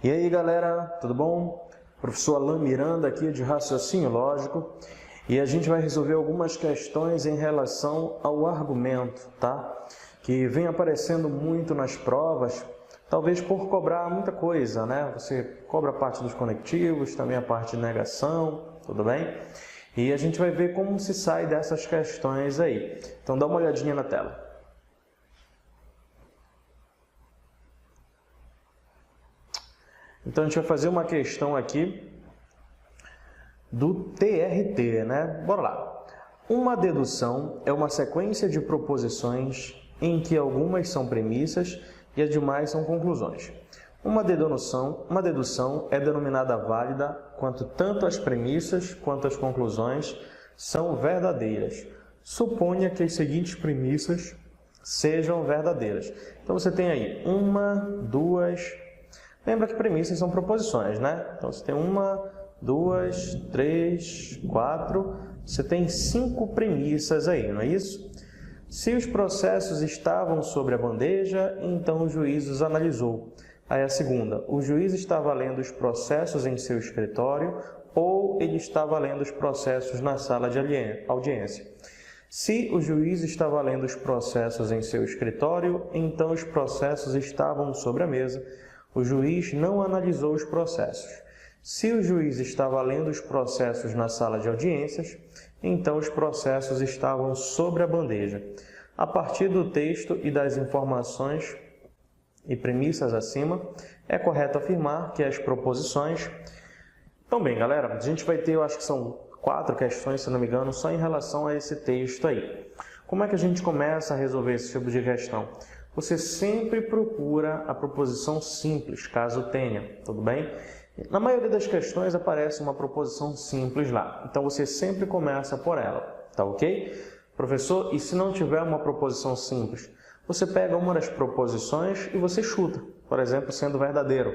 E aí galera, tudo bom? Professor Alan Miranda aqui de Raciocínio Lógico e a gente vai resolver algumas questões em relação ao argumento, tá? Que vem aparecendo muito nas provas, talvez por cobrar muita coisa, né? Você cobra a parte dos conectivos, também a parte de negação, tudo bem? E a gente vai ver como se sai dessas questões aí. Então dá uma olhadinha na tela. Então a gente vai fazer uma questão aqui do TRT, né? Bora lá. Uma dedução é uma sequência de proposições em que algumas são premissas e as demais são conclusões. Uma dedução é denominada válida quando tanto as premissas quanto as conclusões são verdadeiras. Suponha que as seguintes premissas sejam verdadeiras. Então você tem aí uma, duas... Lembra que premissas são proposições, né? Então você tem uma, duas, três, quatro... Você tem 5 premissas aí, não é isso? Se os processos estavam sobre a bandeja, então o juiz os analisou. Aí a segunda, o juiz estava lendo os processos em seu escritório ou ele estava lendo os processos na sala de audiência. Se o juiz estava lendo os processos em seu escritório, então os processos estavam sobre a mesa. O juiz não analisou os processos. Se o juiz estava lendo os processos na sala de audiências, então os processos estavam sobre a bandeja. A partir do texto e das informações e premissas acima, é correto afirmar que as proposições... Então bem, galera, a gente vai ter, eu acho que são 4 questões, se não me engano, só em relação a esse texto aí. Como é que a gente começa a resolver esse tipo de questão? Você sempre procura a proposição simples, caso tenha, tudo bem? Na maioria das questões aparece uma proposição simples lá, então você sempre começa por ela, tá ok? Professor, e se não tiver uma proposição simples? Você pega uma das proposições e você chuta, por exemplo, sendo verdadeiro.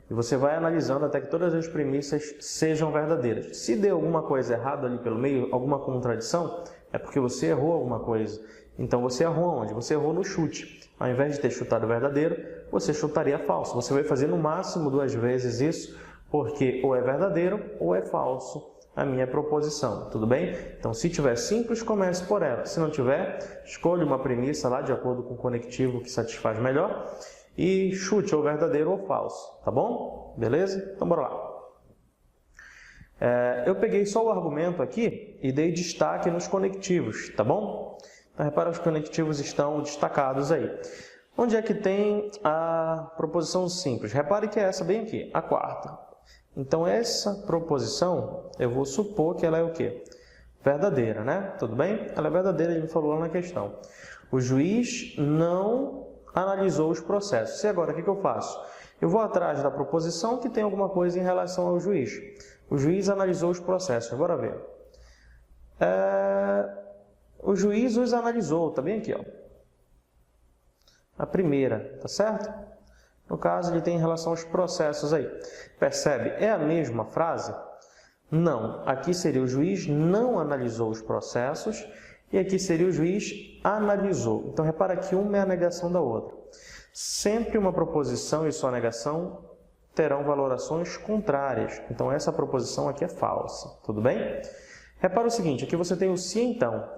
E você vai analisando até que todas as premissas sejam verdadeiras. Se der alguma coisa errada ali pelo meio, alguma contradição, é porque você errou alguma coisa. Então você errou onde? Você errou no chute. Ao invés de ter chutado verdadeiro, você chutaria falso. Você vai fazer no máximo 2 vezes isso, porque ou é verdadeiro ou é falso a minha proposição, tudo bem? Então, se tiver simples, comece por ela. Se não tiver, escolha uma premissa lá de acordo com o conectivo que satisfaz melhor e chute ou verdadeiro ou falso, tá bom? Beleza? Então, bora lá. Eu peguei só o argumento aqui e dei destaque nos conectivos, tá bom? Então, repara, os conectivos estão destacados aí. Onde é que tem a proposição simples? Repare que é essa bem aqui, a quarta. Então, essa proposição, eu vou supor que ela é o quê? Verdadeira, né? Tudo bem? Ela é verdadeira, ele falou lá na questão. O juiz não analisou os processos. E agora, o que eu faço? Eu vou atrás da proposição que tem alguma coisa em relação ao juiz. O juiz analisou os processos. Bora ver. O juiz os analisou, tá bem aqui, ó. A primeira, tá certo? No caso, ele tem em relação aos processos aí. Percebe? É a mesma frase? Não. Aqui seria o juiz não analisou os processos e aqui seria o juiz analisou. Então, repara que uma é a negação da outra. Sempre uma proposição e sua negação terão valorações contrárias. Então, essa proposição aqui é falsa. Tudo bem? Repara o seguinte, aqui você tem o se então.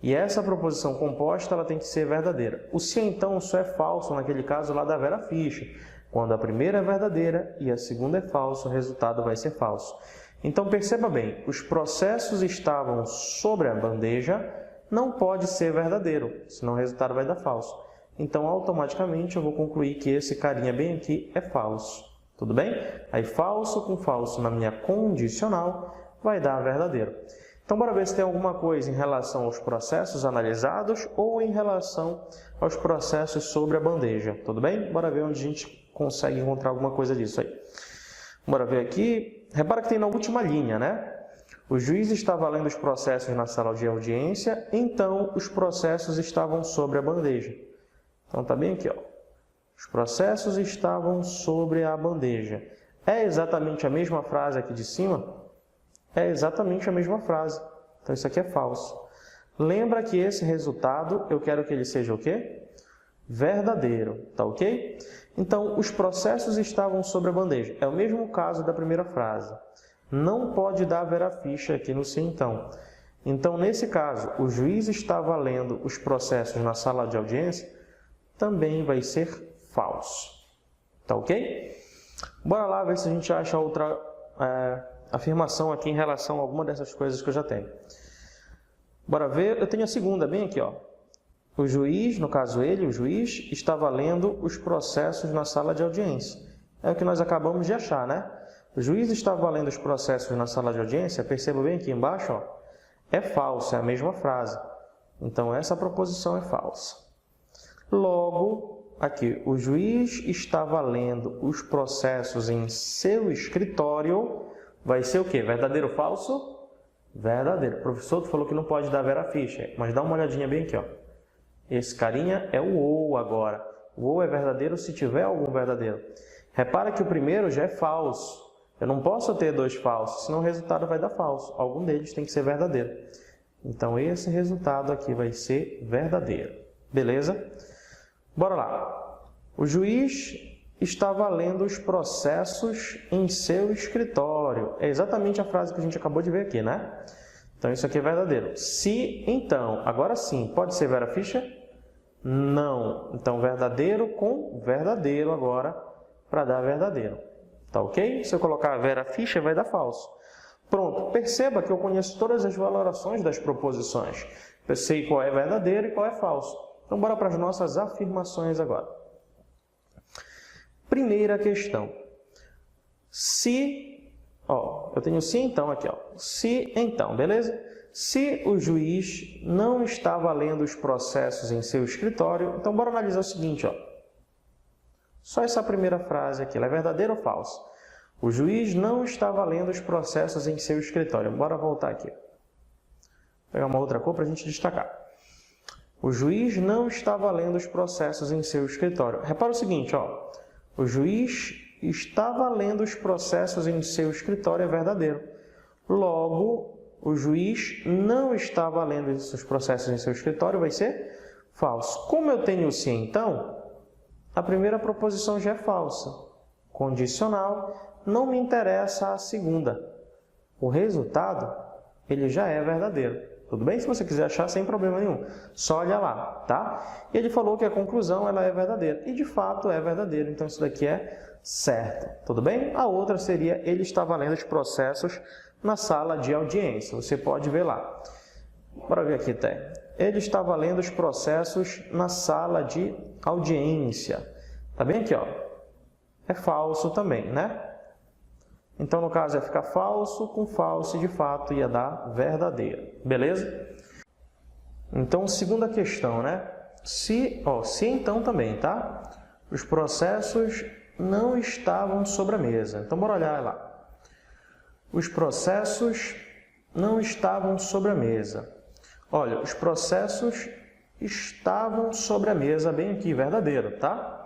E essa proposição composta ela tem que ser verdadeira. O se então só é falso naquele caso lá da Vera Fischer. Quando a primeira é verdadeira e a segunda é falsa, o resultado vai ser falso. Então perceba bem, os processos estavam sobre a bandeja, não pode ser verdadeiro, senão o resultado vai dar falso. Então automaticamente eu vou concluir que esse carinha bem aqui é falso. Tudo bem? Aí falso com falso na minha condicional vai dar verdadeiro. Então, bora ver se tem alguma coisa em relação aos processos analisados ou em relação aos processos sobre a bandeja. Tudo bem? Bora ver onde a gente consegue encontrar alguma coisa disso aí. Bora ver aqui. Repara que tem na última linha, né? O juiz estava lendo os processos na sala de audiência, então os processos estavam sobre a bandeja. Então, tá bem aqui, ó. Os processos estavam sobre a bandeja. É exatamente a mesma frase aqui de cima? É exatamente a mesma frase. Então, isso aqui é falso. Lembra que esse resultado, eu quero que ele seja o quê? Verdadeiro, tá ok? Então, os processos estavam sobre a bandeja. É o mesmo caso da primeira frase. Não pode dar vera ficha aqui no se então. Então, nesse caso, o juiz estava lendo os processos na sala de audiência, também vai ser falso. Tá ok? Bora lá ver se a gente acha outra afirmação aqui em relação a alguma dessas coisas que eu já tenho. Bora ver, eu tenho a segunda bem aqui, ó. O juiz, no caso ele, o juiz, estava lendo os processos na sala de audiência. É o que nós acabamos de achar, né? O juiz estava lendo os processos na sala de audiência, perceba bem aqui embaixo, ó, é falso, é a mesma frase. Então, essa proposição é falsa. Logo, aqui, o juiz estava lendo os processos em seu escritório, vai ser o quê? Verdadeiro ou falso? Verdadeiro. O professor falou que não pode dar vera ficha, mas dá uma olhadinha bem aqui, ó. Esse carinha é o ou agora. O ou é verdadeiro se tiver algum verdadeiro. Repara que o primeiro já é falso. Eu não posso ter dois falsos, senão o resultado vai dar falso. Algum deles tem que ser verdadeiro. Então, esse resultado aqui vai ser verdadeiro. Beleza? Bora lá. O juiz estava lendo os processos em seu escritório. É exatamente a frase que a gente acabou de ver aqui, né? Então, isso aqui é verdadeiro. Se, então, agora sim, pode ser vera ficha? Não. Então, verdadeiro com verdadeiro agora, para dar verdadeiro. Tá ok? Se eu colocar vera ficha, vai dar falso. Pronto. Perceba que eu conheço todas as valorações das proposições. Eu sei qual é verdadeiro e qual é falso. Então, bora para as nossas afirmações agora. Primeira questão. Se, ó, eu tenho se então aqui, ó. Se então, beleza? Se o juiz não estava lendo os processos em seu escritório, então bora analisar o seguinte, ó. Só essa primeira frase aqui, ela é verdadeira ou falsa? O juiz não estava lendo os processos em seu escritório. Bora voltar aqui. Vou pegar uma outra cor para a gente destacar. O juiz não estava lendo os processos em seu escritório. Repara o seguinte, ó. O juiz estava lendo os processos em seu escritório, é verdadeiro. Logo, o juiz não estava lendo os processos em seu escritório, vai ser falso. Como eu tenho o se então, a primeira proposição já é falsa. Condicional, não me interessa a segunda. O resultado, ele já é verdadeiro. Tudo bem? Se você quiser achar, sem problema nenhum. Só olha lá, tá? E ele falou que a conclusão, ela é verdadeira. E, de fato, é verdadeiro. Então, isso daqui é certo. Tudo bem? A outra seria, ele estava lendo os processos na sala de audiência. Você pode ver lá. Bora ver aqui, Té. Ele estava lendo os processos na sala de audiência. Tá bem aqui, ó. É falso também, né? Então, no caso, ia ficar falso com falso e, de fato, ia dar verdadeiro. Beleza? Então, segunda questão, né? Se então também, tá? Os processos não estavam sobre a mesa. Então, bora olhar lá. Os processos não estavam sobre a mesa. Olha, os processos estavam sobre a mesa, bem aqui, verdadeiro, tá?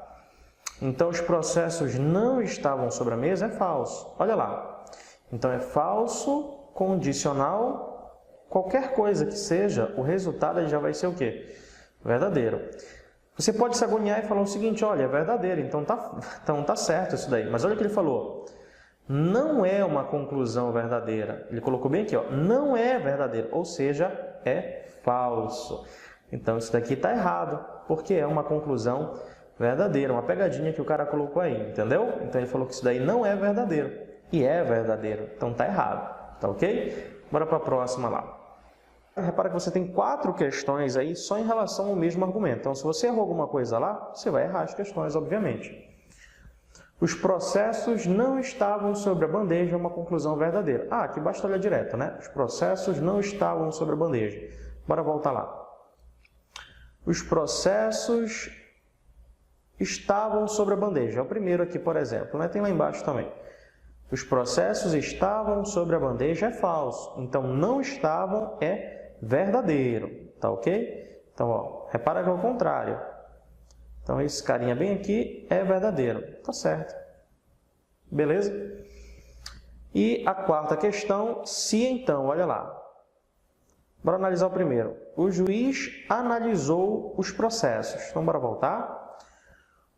Então, os processos não estavam sobre a mesa é falso. Olha lá. Então, é falso, condicional, qualquer coisa que seja, o resultado já vai ser o quê? Verdadeiro. Você pode se agoniar e falar o seguinte, olha, é verdadeiro, então tá certo isso daí. Mas olha o que ele falou. Não é uma conclusão verdadeira. Ele colocou bem aqui, ó, não é verdadeiro, ou seja, é falso. Então, isso daqui está errado, porque é uma conclusão verdadeira, uma pegadinha que o cara colocou aí, entendeu? Então, ele falou que isso daí não é verdadeiro, e é verdadeiro, então está errado, tá ok? Bora para a próxima lá. Repara que você tem 4 questões aí só em relação ao mesmo argumento. Então, se você errou alguma coisa lá, você vai errar as questões, obviamente. Os processos não estavam sobre a bandeja, é uma conclusão verdadeira. Ah, aqui basta olhar direto, né? Os processos não estavam sobre a bandeja. Bora voltar lá. Os processos estavam sobre a bandeja. É o primeiro aqui, por exemplo, né? Tem lá embaixo também. Os processos estavam sobre a bandeja é falso. Então, não estavam é verdadeiro. Tá ok? Então, ó, repara que é o contrário. Então, esse carinha bem aqui é verdadeiro. Tá certo. Beleza? E a quarta questão, se então, olha lá. Bora analisar o primeiro. O juiz analisou os processos. Então, bora voltar.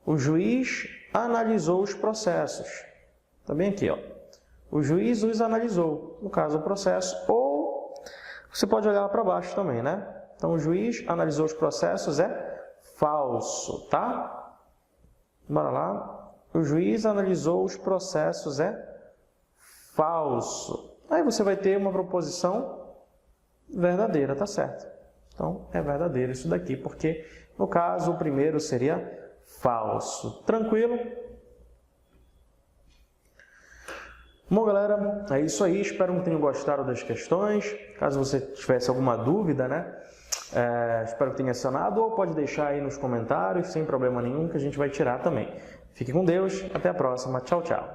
O juiz analisou os processos. Está bem aqui, ó. O juiz os analisou, no caso o processo, ou você pode olhar lá para baixo também, né? Então, o juiz analisou os processos é falso, tá? Bora lá. O juiz analisou os processos é falso. Aí você vai ter uma proposição verdadeira, tá certo? Então, é verdadeiro isso daqui, porque, no caso, o primeiro seria falso. Tranquilo? Bom, galera, é isso aí. Espero que tenham gostado das questões. Caso você tivesse alguma dúvida, né? Espero que tenha acionado, ou pode deixar aí nos comentários, sem problema nenhum, que a gente vai tirar também. Fique com Deus, até a próxima. Tchau, tchau.